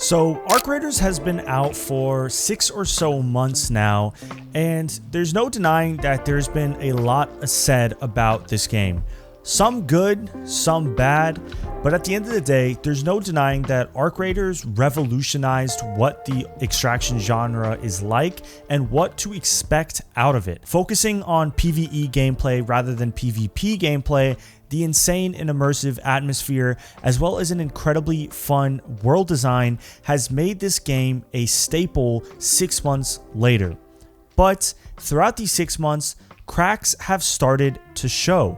So Arc Raiders has been out for 6 or so months now, and there's no denying that there's been a lot said about this game. Some good, some bad, but at the end of the day, there's no denying that Arc Raiders revolutionized what the extraction genre is like and what to expect out of it. Focusing on PvE gameplay rather than PvP gameplay, the insane and immersive atmosphere, as well as an incredibly fun world design, has made this game a staple 6 months later. But throughout these 6 months, cracks have started to show.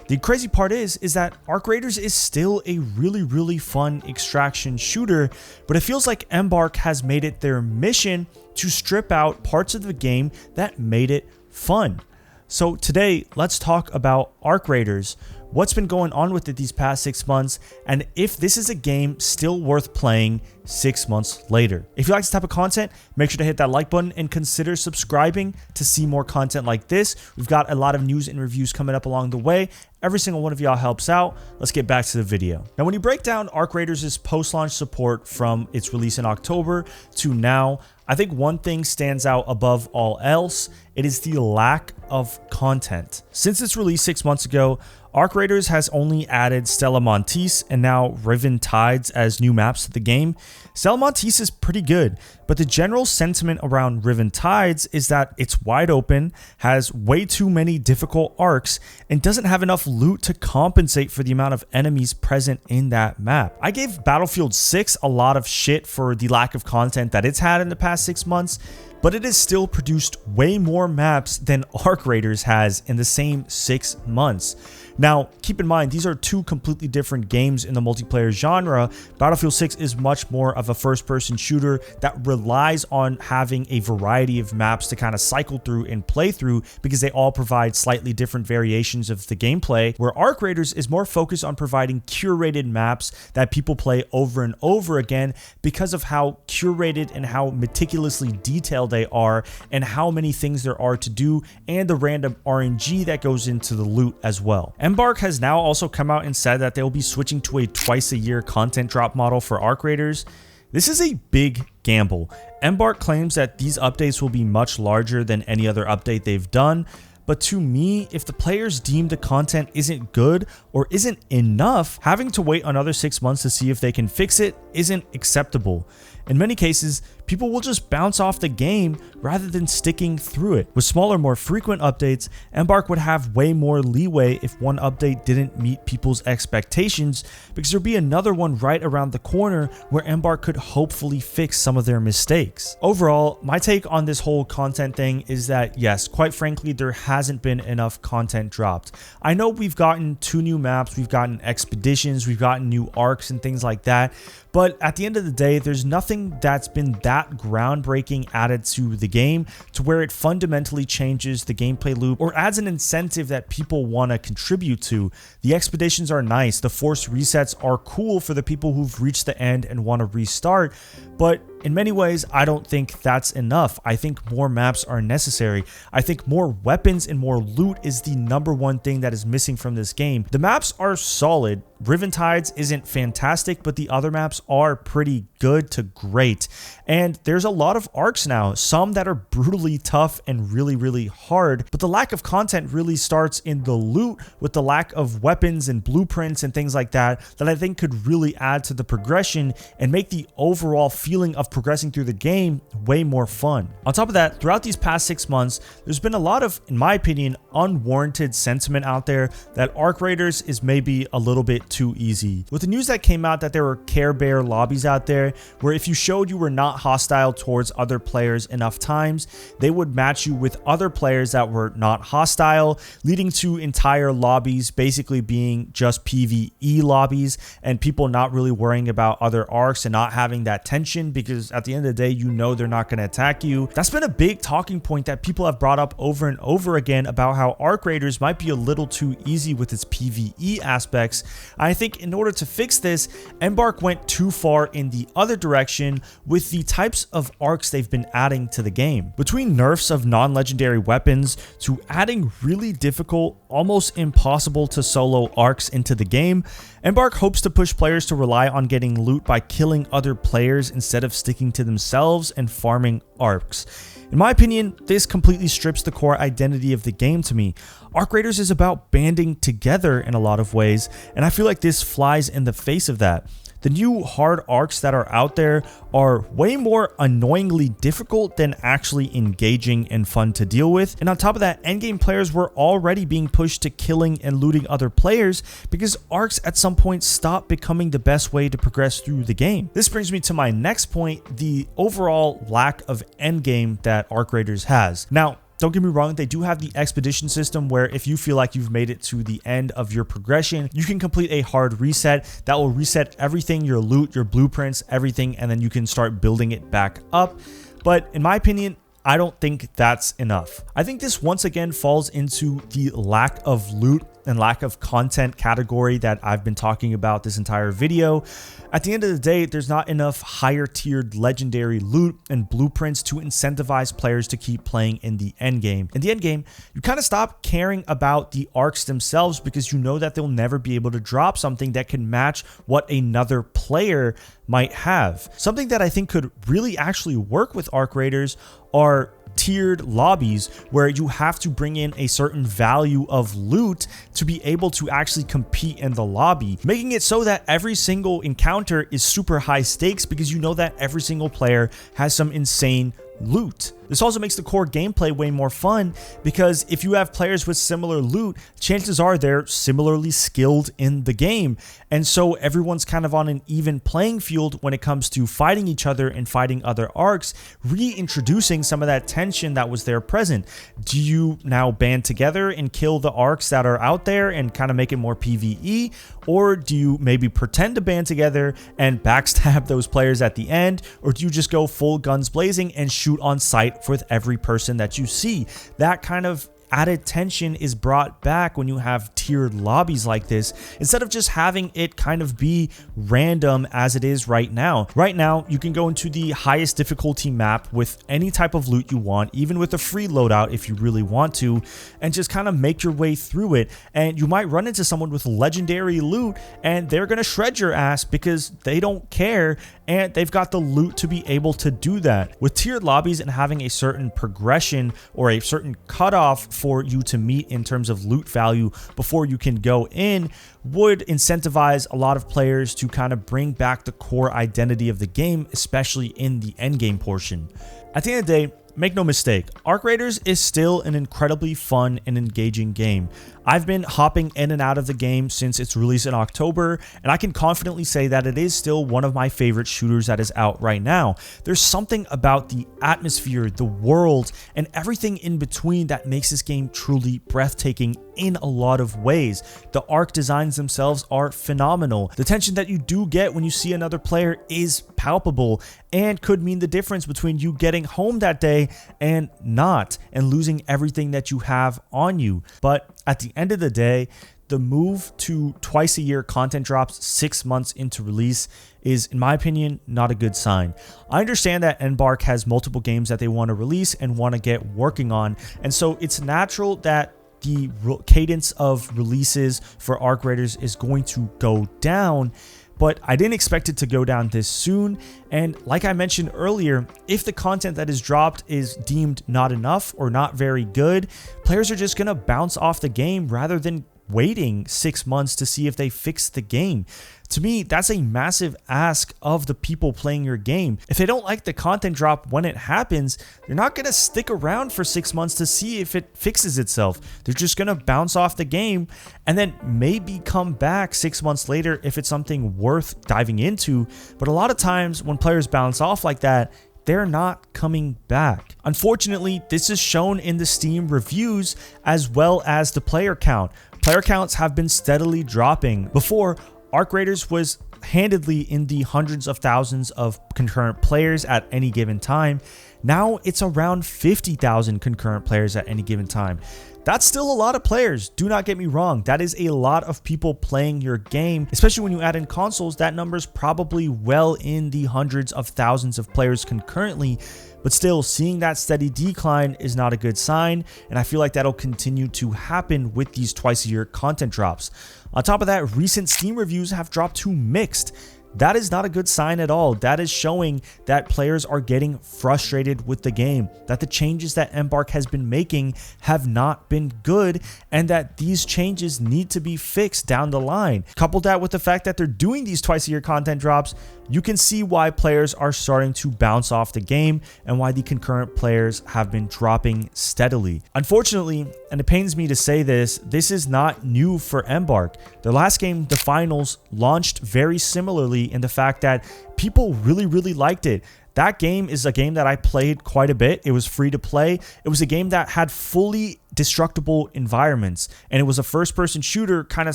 The crazy part is that Arc Raiders is still a really fun extraction shooter, but it feels like Embark has made it their mission to strip out parts of the game that made it fun. So today, let's talk about Arc Raiders, what's been going on with it these past 6 months, and if this is a game still worth playing 6 months later. If you like this type of content, make sure to hit that like button and consider subscribing to see more content like this. We've got a lot of news and reviews coming up along the way. Every single one of y'all helps out. Let's get back to the video. Now, when you break down Arc Raiders' post-launch support from its release in October to now, I think one thing stands out above all else. It is the lack of content. Since its release 6 months ago, Arc Raiders has only added Stella Montis and now Riven Tides as new maps to the game. Stella Montis is pretty good, but the general sentiment around Riven Tides is that it's wide open, has way too many difficult arcs, and doesn't have enough loot to compensate for the amount of enemies present in that map. I gave Battlefield 6 a lot of shit for the lack of content that it's had in the past 6 months, but it has still produced way more maps than Arc Raiders has in the same 6 months. Now, keep in mind, these are two completely different games in the multiplayer genre. Battlefield 6 is much more of a first-person shooter that relies on having a variety of maps to kind of cycle through and play through because they all provide slightly different variations of the gameplay, where Arc Raiders is more focused on providing curated maps that people play over and over again because of how curated and how meticulously detailed they are and how many things there are to do and the random RNG that goes into the loot as well. Embark has now also come out and said that they will be switching to a twice-a-year content drop model for Arc Raiders. This is a big gamble. Embark claims that these updates will be much larger than any other update they've done, but to me, if the players deem the content isn't good or isn't enough, having to wait another 6 months to see if they can fix it isn't acceptable. In many cases, people will just bounce off the game rather than sticking through it. With smaller, more frequent updates, Embark would have way more leeway if one update didn't meet people's expectations, because there'd be another one right around the corner where Embark could hopefully fix some of their mistakes. Overall, my take on this whole content thing is that yes, quite frankly, there hasn't been enough content dropped. I know we've gotten 2 new maps, we've gotten expeditions, we've gotten new arcs and things like that, but at the end of the day, there's nothing that's been that groundbreaking added to the game to where it fundamentally changes the gameplay loop or adds an incentive that people want to contribute to. The expeditions are nice, the forced resets are cool for the people who've reached the end and want to restart, but in many ways, I don't think that's enough. I think more maps are necessary. I think more weapons and more loot is the #1 thing that is missing from this game. The maps are solid. Riven Tides isn't fantastic, but the other maps are pretty good to great. And there's a lot of arcs now, some that are brutally tough and really hard, but the lack of content really starts in the loot with the lack of weapons and blueprints and things like that I think could really add to the progression and make the overall feeling of progressing through the game way more fun. On top of that, throughout these past 6 months, there's been a lot of, in my opinion, unwarranted sentiment out there that Arc Raiders is maybe a little bit too easy. With the news that came out that there were Care Bear lobbies out there where if you showed you were not hostile towards other players enough times, they would match you with other players that were not hostile, leading to entire lobbies basically being just PvE lobbies and people not really worrying about other arcs and not having that tension because at the end of the day, you know they're not going to attack you. That's been a big talking point that people have brought up over and over again about how Arc Raiders might be a little too easy with its PvE aspects. I think in order to fix this, Embark went too far in the other direction with the types of arcs they've been adding to the game. Between nerfs of non-legendary weapons to adding really difficult almost impossible to solo arcs into the game, Embark hopes to push players to rely on getting loot by killing other players instead of sticking to themselves and farming arcs. In my opinion, this completely strips the core identity of the game to me. Arc Raiders is about banding together in a lot of ways, and I feel like this flies in the face of that. The new hard arcs that are out there are way more annoyingly difficult than actually engaging and fun to deal with. And on top of that, endgame players were already being pushed to killing and looting other players because arcs at some point stopped becoming the best way to progress through the game. This brings me to my next point, the overall lack of endgame that Arc Raiders has. Now, don't get me wrong, they do have the expedition system where if you feel like you've made it to the end of your progression, you can complete a hard reset that will reset everything, your loot, your blueprints, everything, and then you can start building it back up. But in my opinion, I don't think that's enough. I think this once again falls into the lack of loot and lack of content category that I've been talking about this entire video. At the end of the day, there's not enough higher tiered legendary loot and blueprints to incentivize players to keep playing in the end game. In the end game, you kind of stop caring about the arcs themselves because you know that they'll never be able to drop something that can match what another player might have. Something that I think could really actually work with Arc Raiders are tiered lobbies where you have to bring in a certain value of loot to be able to actually compete in the lobby, making it so that every single encounter is super high stakes because you know that every single player has some insane loot. This also makes the core gameplay way more fun because if you have players with similar loot, chances are they're similarly skilled in the game. And so everyone's kind of on an even playing field when it comes to fighting each other and fighting other arcs, reintroducing some of that tension that was there present. Do you now band together and kill the arcs that are out there and kind of make it more PvE? Or do you maybe pretend to band together and backstab those players at the end? Or do you just go full guns blazing and shoot on sight with every person that you see? That kind of added tension is brought back when you have tiered lobbies like this, instead of just having it kind of be random as it is right now. Right now, you can go into the highest difficulty map with any type of loot you want, even with a free loadout if you really want to, and just kind of make your way through it. And you might run into someone with legendary loot and they're going to shred your ass because they don't care and they've got the loot to be able to do that. With tiered lobbies and having a certain progression or a certain cutoff for you to meet in terms of loot value before you can go in would incentivize a lot of players to kind of bring back the core identity of the game, especially in the end game portion. At the end of the day, make no mistake, Arc Raiders is still an incredibly fun and engaging game. I've been hopping in and out of the game since its release in October, and I can confidently say that it is still one of my favorite shooters that is out right now. There's something about the atmosphere, the world, and everything in between that makes this game truly breathtaking in a lot of ways. The arc designs themselves are phenomenal. The tension that you do get when you see another player is palpable and could mean the difference between you getting home that day and not, and losing everything that you have on you. But at the end of the day, the move to twice a year content drops 6 months into release is, in my opinion, not a good sign. I understand that Embark has multiple games that they want to release and want to get working on, and so it's natural that the cadence of releases for Arc Raiders is going to go down, but I didn't expect it to go down this soon. And like I mentioned earlier, if the content that is dropped is deemed not enough or not very good, players are just going to bounce off the game rather than waiting 6 months to see if they fix the game. To me, that's a massive ask of the people playing your game. If they don't like the content drop when it happens, they're not going to stick around for 6 months to see if it fixes itself. They're just going to bounce off the game and then maybe come back 6 months later if it's something worth diving into. But a lot of times when players bounce off like that, they're not coming back. Unfortunately, this is shown in the Steam reviews as well as the player count. Player counts have been steadily dropping. Before, Arc Raiders was handedly in the hundreds of thousands of concurrent players at any given time. Now it's around 50,000 concurrent players at any given time. That's still a lot of players. Do not get me wrong. That is a lot of people playing your game, especially when you add in consoles. That number's probably well in the hundreds of thousands of players concurrently. But still, seeing that steady decline is not a good sign, and I feel like that'll continue to happen with these twice-a-year content drops. On top of that, recent Steam reviews have dropped to mixed. That is not a good sign at all. That is showing that players are getting frustrated with the game, that the changes that Embark has been making have not been good, and that these changes need to be fixed down the line. Couple that with the fact that they're doing these twice-a-year content drops, you can see why players are starting to bounce off the game and why the concurrent players have been dropping steadily. Unfortunately, and it pains me to say this, this is not new for Embark. Their last game, The Finals, launched very similarly in the fact that people really liked it. That game is a game that I played quite a bit. It was free to play. It was a game that had fully destructible environments, and it was a first-person shooter kind of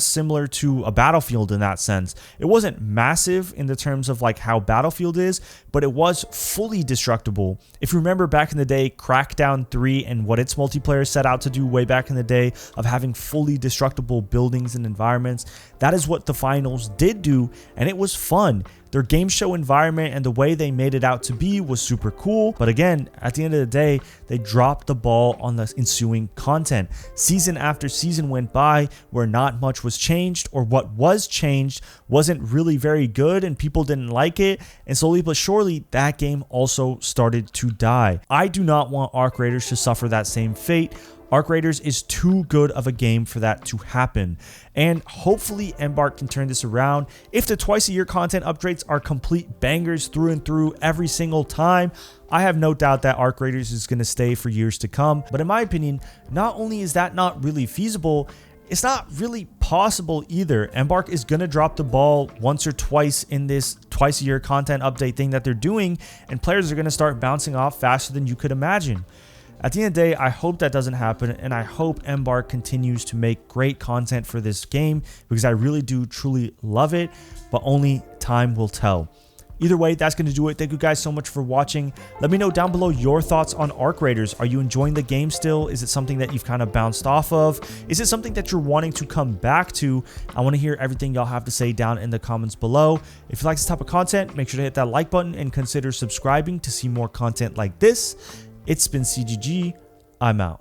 similar to a Battlefield in that sense. It wasn't massive in the terms of like how Battlefield is, but it was fully destructible. If you remember back in the day, Crackdown 3 and what its multiplayer set out to do way back in the day of having fully destructible buildings and environments, that is what The Finals did do, and it was fun. Their game show environment and the way they made it out to be was super cool, but again, at the end of the day, they dropped the ball on the ensuing content. Season after season went by where not much was changed, or what was changed wasn't really very good and people didn't like it, and slowly but surely that game also started to die. I do not want Arc Raiders to suffer that same fate. Arc Raiders is too good of a game for that to happen, and hopefully Embark can turn this around. If the twice-a-year content updates are complete bangers through and through every single time, I have no doubt that Arc Raiders is going to stay for years to come. But in my opinion, not only is that not really feasible, it's not really possible either. Embark is going to drop the ball once or twice in this twice-a-year content update thing that they're doing, and players are going to start bouncing off faster than you could imagine. At the end of the day, I hope that doesn't happen, and I hope Embark continues to make great content for this game, because I really do truly love it, but only time will tell. Either way, that's going to do it. Thank you guys so much for watching. Let me know down below your thoughts on Arc Raiders. Are you enjoying the game still? Is it something that you've kind of bounced off of? Is it something that you're wanting to come back to? I want to hear everything y'all have to say down in the comments below. If you like this type of content, make sure to hit that like button and consider subscribing to see more content like this. It's been CGG. I'm out.